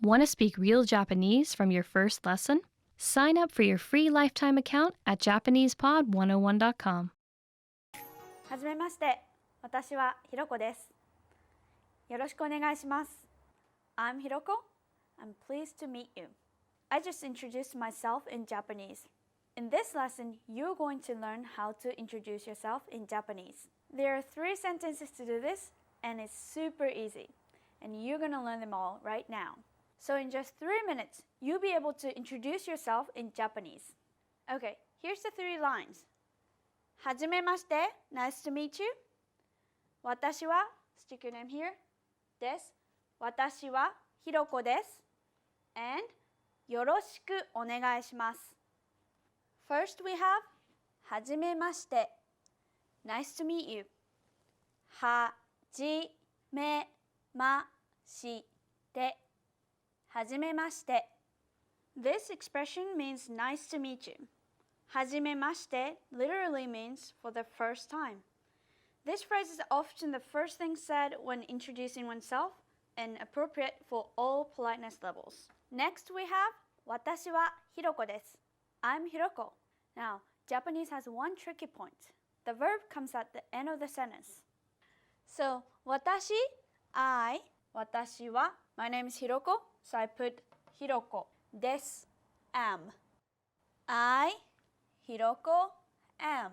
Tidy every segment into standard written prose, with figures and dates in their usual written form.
Want to speak real Japanese from your first lesson? Sign up for your free lifetime account at JapanesePod101.com. はじめまして、私はひろこです。よろしくお願いします。I'm Hiroko. I'm pleased to meet you. I just introduced myself in Japanese. In this lesson, you're going to learn how to introduce yourself in Japanese. There are 3 sentences to do this, and it's super easy. And you're going to learn them all right now. So in just 3 minutes, you'll be able to introduce yourself in Japanese. Okay, here's the 3 lines. はじめまして, nice to meet you. 私は, stick your name here, です。私はひろこです。And よろしくお願いします。First we have はじめまして Nice to meet you はじめましてはじめまして This expression means nice to meet you. はじめまして literally means for the first time. This phrase is often the first thing said when introducing oneself and appropriate for all politeness levels. Next we have 私はひろこです I'm Hiroko. Now, Japanese has one tricky point. The verb comes at the end of the sentence. So, 私, I, 私は, my name is Hiroko, so I put Hiroko. です, am. I, Hiroko, am.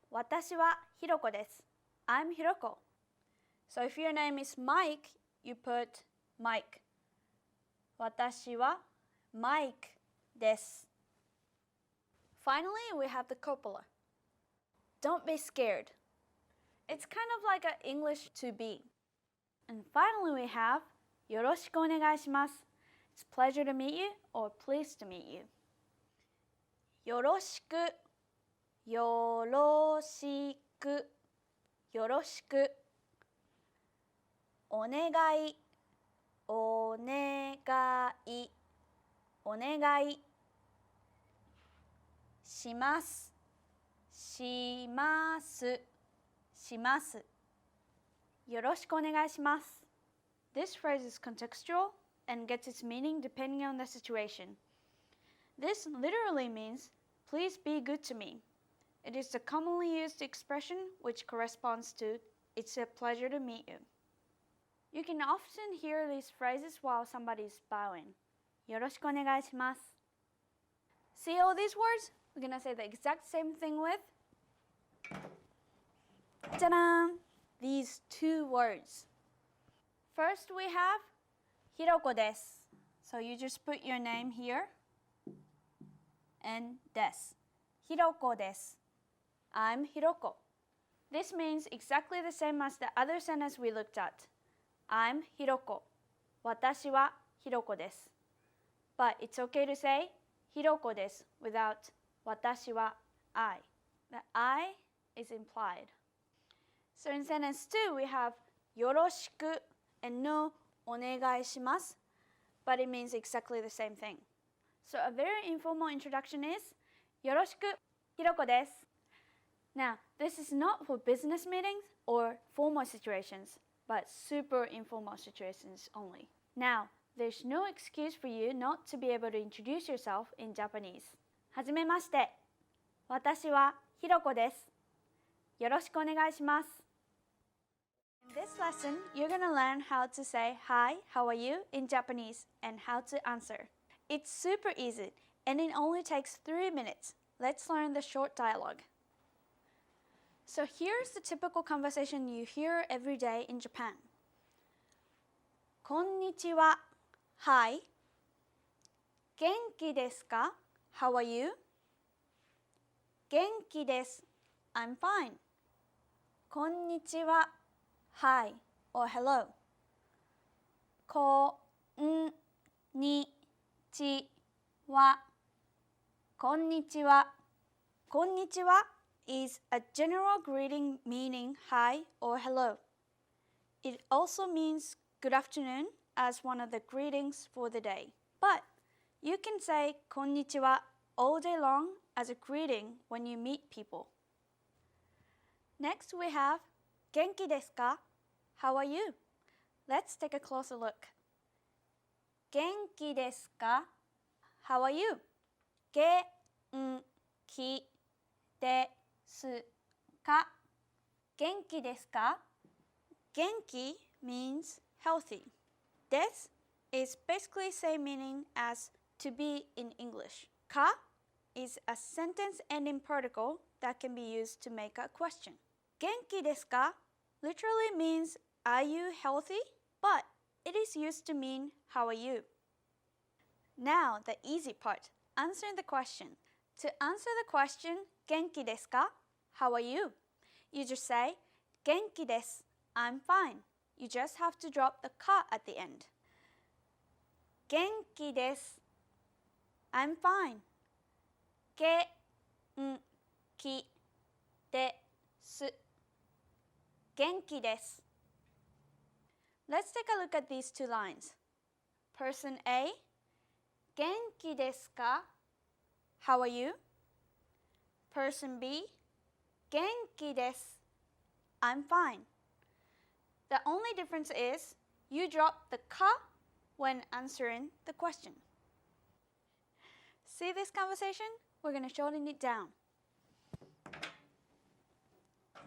私はひろこです I'm Hiroko. So if your name is Mike, you put Mike. 私は Mike です Finally, we have the copula. Don't be scared. It's kind of like an English to be. And finally, we have よろしくお願いします It's pleasure to meet you or pleased to meet you. よろしくよろしくよろしくお願いお願いお願いしますしますしますよろしくお願いします This phrase is contextual and gets its meaning depending on the situation. This literally means please be good to me. It is the commonly used expression which corresponds to it's a pleasure to meet you. You can often hear these phrases while somebody is bowing. よろしくお願いします See all these words? We're going to say the exact same thing with ta-da! These 2 words. First we have ひろこです So you just put your name here and ですひろこです I'm Hiroko. This means exactly the same as the other sentence we looked at. I'm Hiroko. 私はひろこです But it's okay to say ひろこです without 私は I. The I is implied. So in sentence 2 we have よろしく and no お願いします But it means exactly the same thing. So a very informal introduction is よろしくひろこです Now, this is not for business meetings or formal situations, but super informal situations only. Now, there's no excuse for you not to be able to introduce yourself in Japanese. はじめまして。私はひろこです。よろしくお願いします。In this lesson, you're going to learn how to say hi, how are you in Japanese and how to answer. It's super easy and it only takes 3 minutes. Let's learn the short dialogue. So here's the typical conversation you hear every day in Japan. こんにちは Hi. 元気ですか How are you? 元気です I'm fine. こんにちは Hi or hello. こんにちはこんにちはこんにちは is a general greeting meaning hi or hello. It also means good afternoon as one of the greetings for the day. But you can say こんにちは all day long as a greeting when you meet people. Next we have 元気ですか How are you? Let's take a closer look. 元気ですか How are you? 元気ですか元気ですか元気 means healthy. Des is basically same meaning as to be in English. Ka is a sentence ending particle that can be used to make a question. 元気ですか literally means are you healthy? But it is used to mean how are you? Now the easy part, answering the question. To answer the question 元気ですか How are you? You just say 元気です I'm fine. You just have to drop the ka at the end. 元気です I'm fine. 元気です元気です Let's take a look at these two lines. Person A 元気ですか How are you? Person B 元気です I'm fine. The only difference is you drop the ka when answering the question. See this conversation? We're going to shorten it down.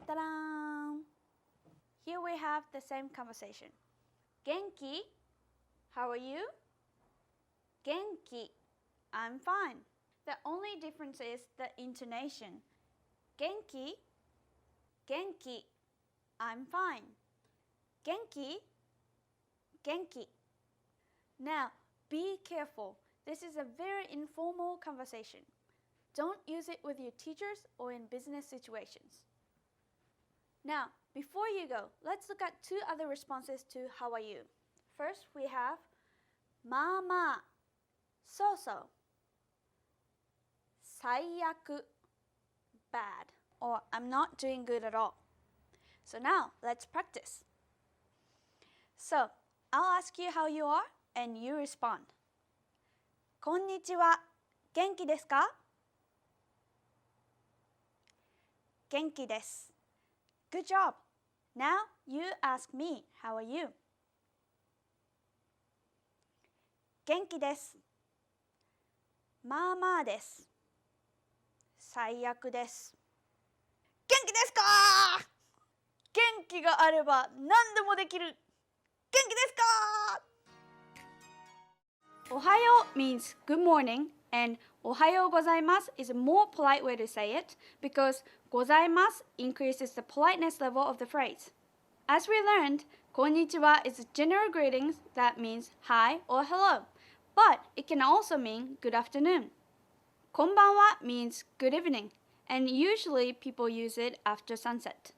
Ta-da! Here we have the same conversation. 元気 How are you? 元気 I'm fine. The only difference is the intonation. 元気元気 I'm fine. 元気元気 Now, be careful. This is a very informal conversation. Don't use it with your teachers or in business situations. Now, before you go, let's look at two other responses to how are you. First, we have まあまあ so so 最悪 bad or I'm not doing good at all. So now, let's practice. So, I'll ask you how you are and you respond. こんにちは。元気ですか？元気です。Good job. Now you ask me, how are you? 元気です。まあまあです。最悪です。元気ですか？元気があれば何でもできる。元気ですか？Ohayo means good morning, and ohayo gozaimasu is a more polite way to say it because gozaimasu increases the politeness level of the phrase. As we learned, konnichiwa is a general greetings that means hi or hello, but it can also mean good afternoon. Konbanwa means good evening, and usually people use it after sunset.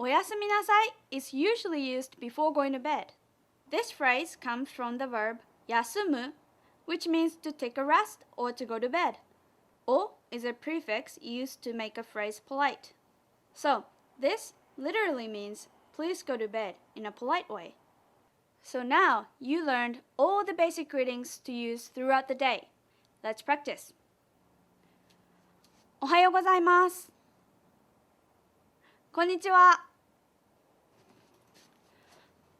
Oyasumi nasai is usually used before going to bed. This phrase comes from the verb yasumu, which means to take a rest or to go to bed. O is a prefix used to make a phrase polite. So, this literally means please go to bed in a polite way. So now you learned all the basic greetings to use throughout the day. Let's practice. おはようございます。こんにちは。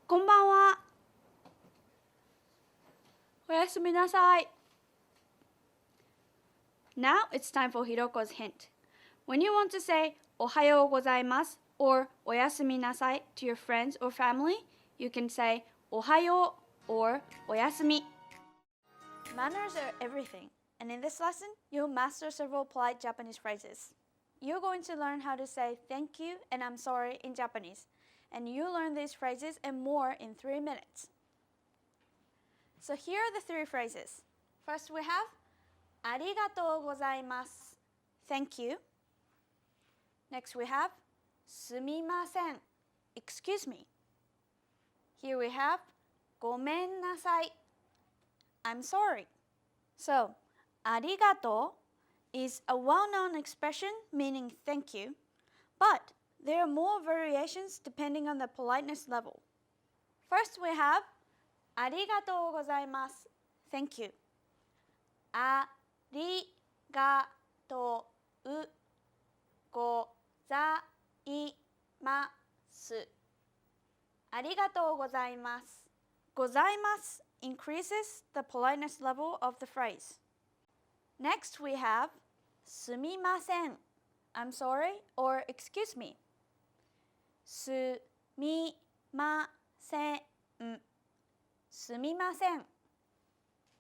こんばんは。おやすみなさい。Now it's time for Hiroko's hint. When you want to say おはようございます or おやすみなさい to your friends or family, you can say おはよう or おやすみ. Manners are everything, and in this lesson, you'll master several polite Japanese phrases. You're going to learn how to say thank you and I'm sorry in Japanese, and you'll learn these phrases and more in 3 minutes. So here are the 3 phrases. First we have ありがとうございます Thank you. Next we have すみません Excuse me. Here we have ごめんなさい I'm sorry. So, ありがとう is a well-known expression meaning thank you, but there are more variations depending on the politeness level. First we have ありがとうございます Thank you. ありがとうございますありがとうございますございます increases the politeness level of the phrase. Next we have すみません I'm sorry or excuse me. すみませんすみません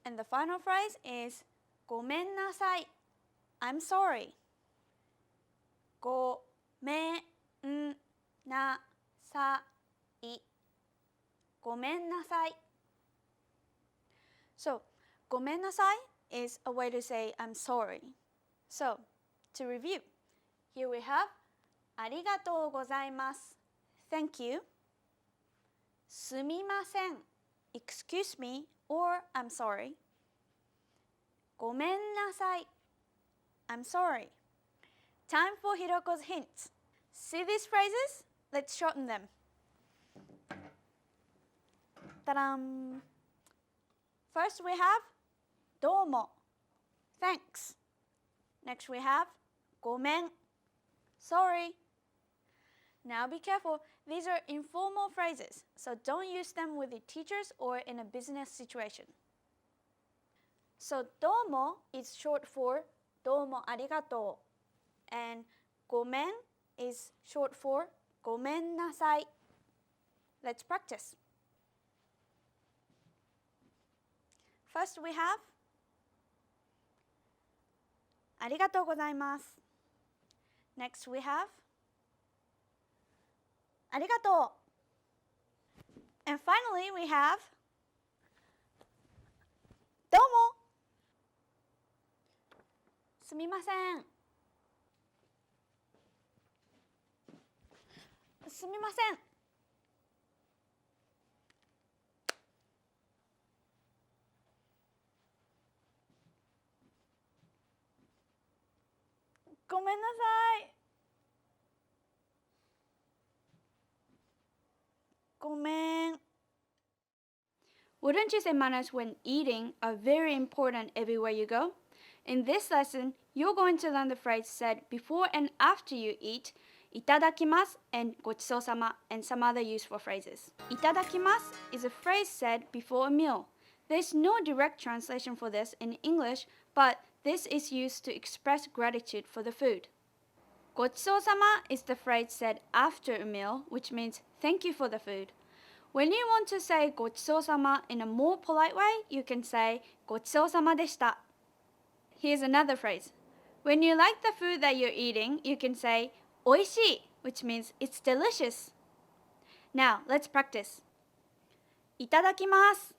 And the final phrase is ごめんなさい I'm sorry. ごめんなさいごめんなさい So, ごめんなさい is a way to say I'm sorry. So, to review, here we have ありがとうございます Thank you. すみません Excuse me or I'm sorry. ごめんなさい I'm sorry. Time for Hiroko's hints. See these phrases? Let's shorten them. Ta-dam! First we have どうも Thanks. Next we have ごめん Sorry. Now be careful, these are informal phrases, so don't use them with the teachers or in a business situation. So どうも is short for どうもありがとう and ごめん is short for ごめんなさい Let's practice. First we have ありがとうございます Next we have ありがとう And finally we have どうもすみませんすみませんごめんなさいごめん Wouldn't you say manners when eating are very important everywhere you go? In this lesson, you're going to learn the phrase said before and after you eat, いただきます and ごちそうさま and some other useful phrases. いただきます is a phrase said before a meal. There's no direct translation for this in English, but this is used to express gratitude for the food. ごちそうさま is the phrase said after a meal, which means thank you for the food. When you want to say ごちそうさま in a more polite way, you can say ごちそうさまでした. Here's another phrase. When you like the food that you're eating, you can say おいしい which means it's delicious. Now, let's practice. いただきます。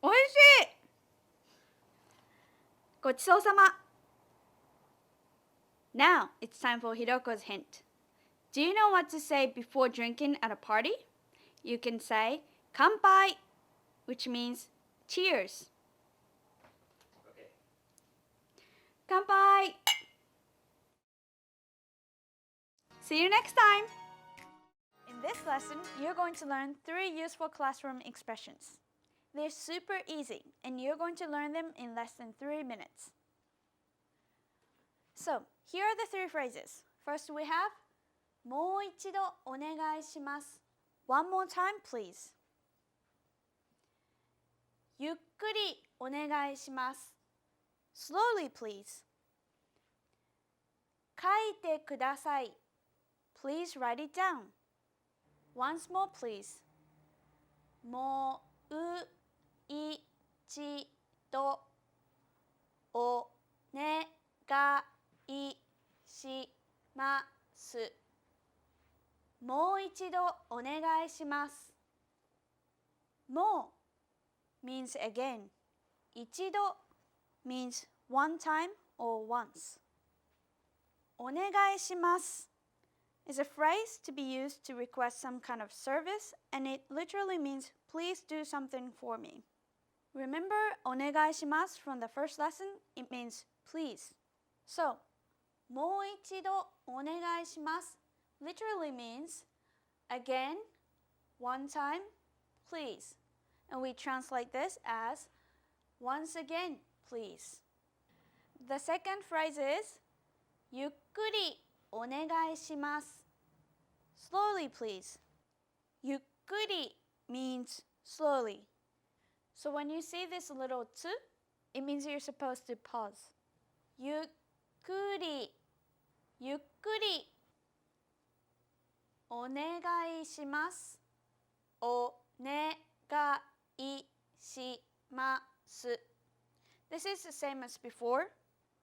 おいしい。ごちそうさま。Now, it's time for Hiroko's hint. Do you know what to say before drinking at a party? You can say 乾杯 which means cheers. Okay. 乾杯 See you next time! In this lesson, you're going to learn 3 useful classroom expressions. They're super easy, and you're going to learn them in less than 3 minutes. So, here are the 3 phrases. First we have もう一度お願いします One more time, please. ゆっくりお願いします Slowly, please. 書いてください Please write it down. Once more, please. もう一度お願いしますもう一度お願いしますもう means again 一度 means one time or once お願いします is a phrase to be used to request some kind of service, and it literally means please do something for me. Remember お願いします from the first lesson? It means please. So, もう一度お願いします literally means again, one time, please. And we translate this as once again, please. The second phrase is ゆっくりお願いします Slowly, please. ゆっくり means slowly. So when you see this little つ, it means you're supposed to pause. ゆっくり、ゆっくり。お願いします。お願いします。This is the same as before,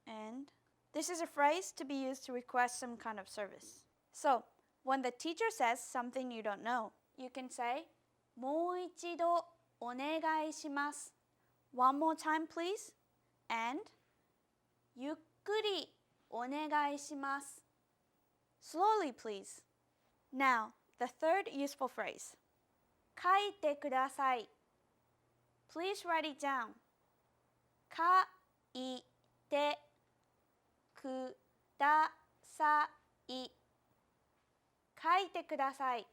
and this is a phrase to be used to request some kind of service. So, when the teacher says something you don't know, you can say, もう一度お願いします。One more time, please. And, ゆっくりお願いします。Slowly, please. Now, the third useful phrase. 書いてください. Please write it down. 書いてください. 書いてください.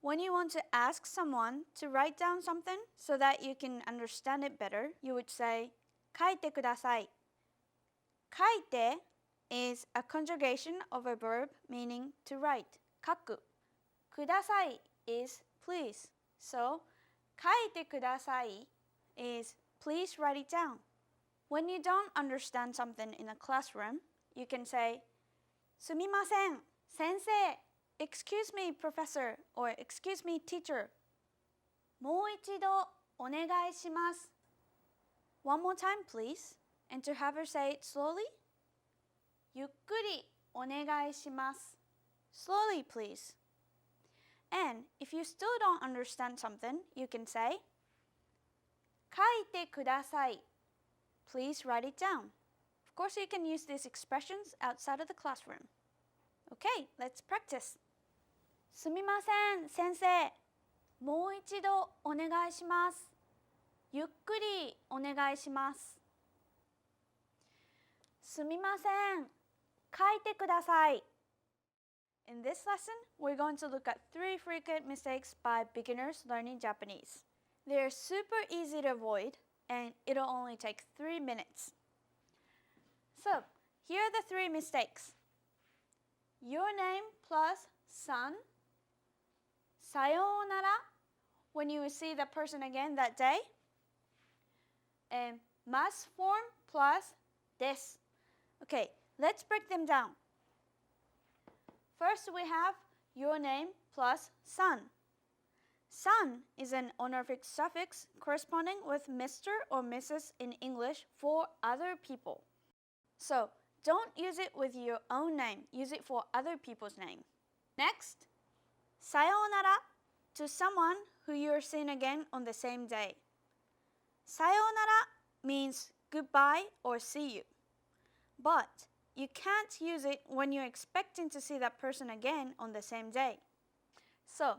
When you want to ask someone to write down something so that you can understand it better, you would say, 書いてください. 書いて is a conjugation of a verb meaning to write. 書く. ください is please. So, 書いてください is please write it down. When you don't understand something in a classroom, you can say, すみません、先生. Excuse me, professor, or excuse me, teacher. もう一度お願いします. One more time, please. And to have her say it slowly. ゆっくりお願いします. Slowly, please. And if you still don't understand something, you can say, 書いてください. Please write it down. Of course, you can use these expressions outside of the classroom. Okay, let's practice. すみません、先生。もう一度お願いします。ゆっくりお願いします。すみません。書いてください. In this lesson, we're going to look at 3 frequent mistakes by beginners learning Japanese. They're super easy to avoid, and it'll only take 3 minutes. So, here are the 3 mistakes. Your name plus san. Sayonara, when you will see that person again that day. And mas form plus des. Okay, let's break them down. First, we have your name plus san. San is an honorific suffix corresponding with Mr. or Mrs. in English for other people. So, don't use it with your own name. Use it for other people's name. Next, sayonara to someone who you're seeing again on the same day. Sayonara means goodbye or see you. But you can't use it when you're expecting to see that person again on the same day. So,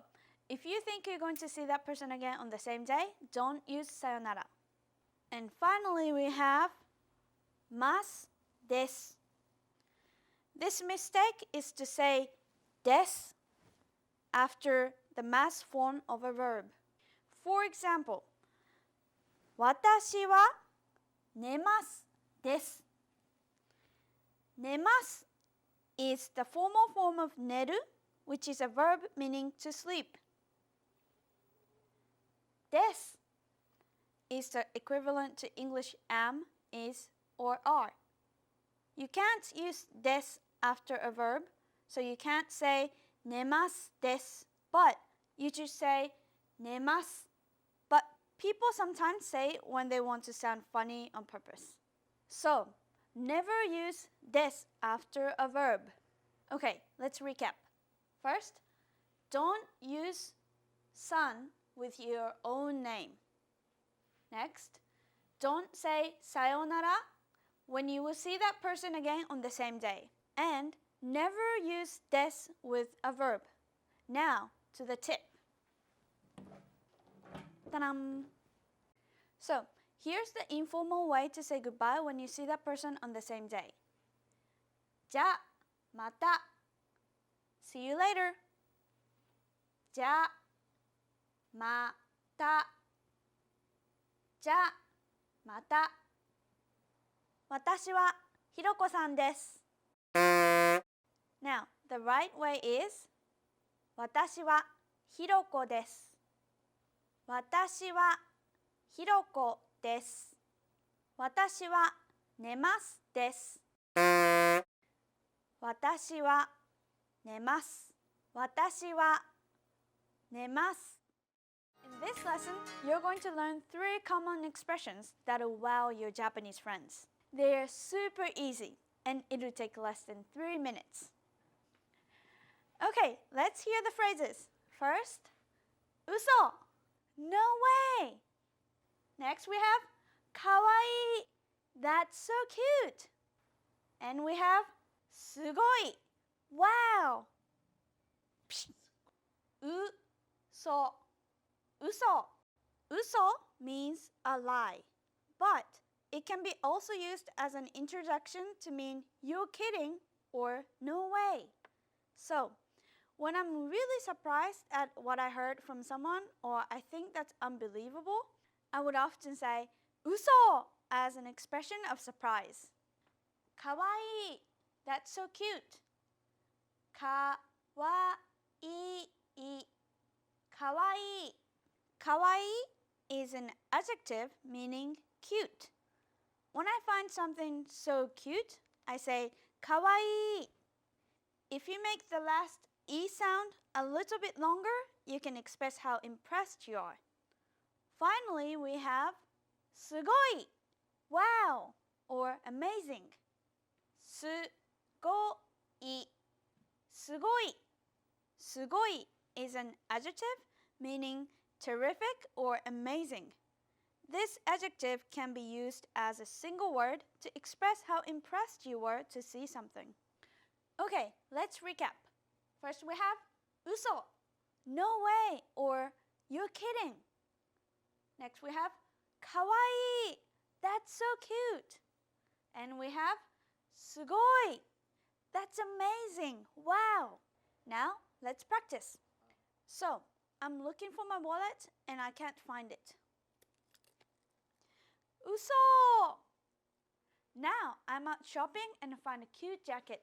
if you think you're going to see that person again on the same day, don't use sayonara. And finally, we have mas des. This mistake is to say des after the mas form of a verb. For example, 私は寝ますです. 寝ます is the formal form of 寝る, which is a verb meaning to sleep. です is the equivalent to English am, is, or are. You can't use です after a verb, so you can't say 寝ますです, but you just say 寝ます. But people sometimes say it when they want to sound funny on purpose. So, never use です after a verb. Okay, let's recap. First, don't use san with your own name. Next, don't say sayonara when you will see that person again on the same day. And never use des with a verb. Now, to the tip. Ta-dam! So, here's the informal way to say goodbye when you see that person on the same day. じゃあ、また. See you later. じゃあ、また. じゃあ、また. 私はひろこさんです. Now, the right way is 私はひろこです。私はひろこです。私は寝ますです。私は寝ます。私は寝ます。In this lesson, you're going to learn 3 common expressions that will wow your Japanese friends. They're super easy and it'll take less than 3 minutes. Okay, let's hear the phrases. First, 嘘 No way! Next we have かわいい That's so cute! And we have すごい Wow! うそ Uso. Uso means a lie, but it can be also used as an introduction to mean you're kidding or no way. So, when I'm really surprised at what I heard from someone or I think that's unbelievable, I would often say uso as an expression of surprise. Kawaii, that's so cute. Kawaii, kawaii. Kawaii is an adjective meaning cute. When I find something so cute, I say kawaii. If you make the last E sound a little bit longer, you can express how impressed you are. Finally, we have すごい wow or amazing. すごいすごいすごい is an adjective meaning terrific or amazing. This adjective can be used as a single word to express how impressed you were to see something. Okay, let's recap. First we have 嘘 No way or you're kidding. Next we have かわいい That's so cute. And we have すごい That's amazing. Wow. Now let's practice. So, I'm looking for my wallet and I can't find it. 嘘 Now I'm out shopping and find a cute jacket.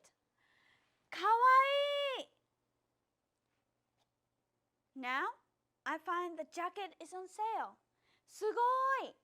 かわいい Now I find the jacket is on sale. すごい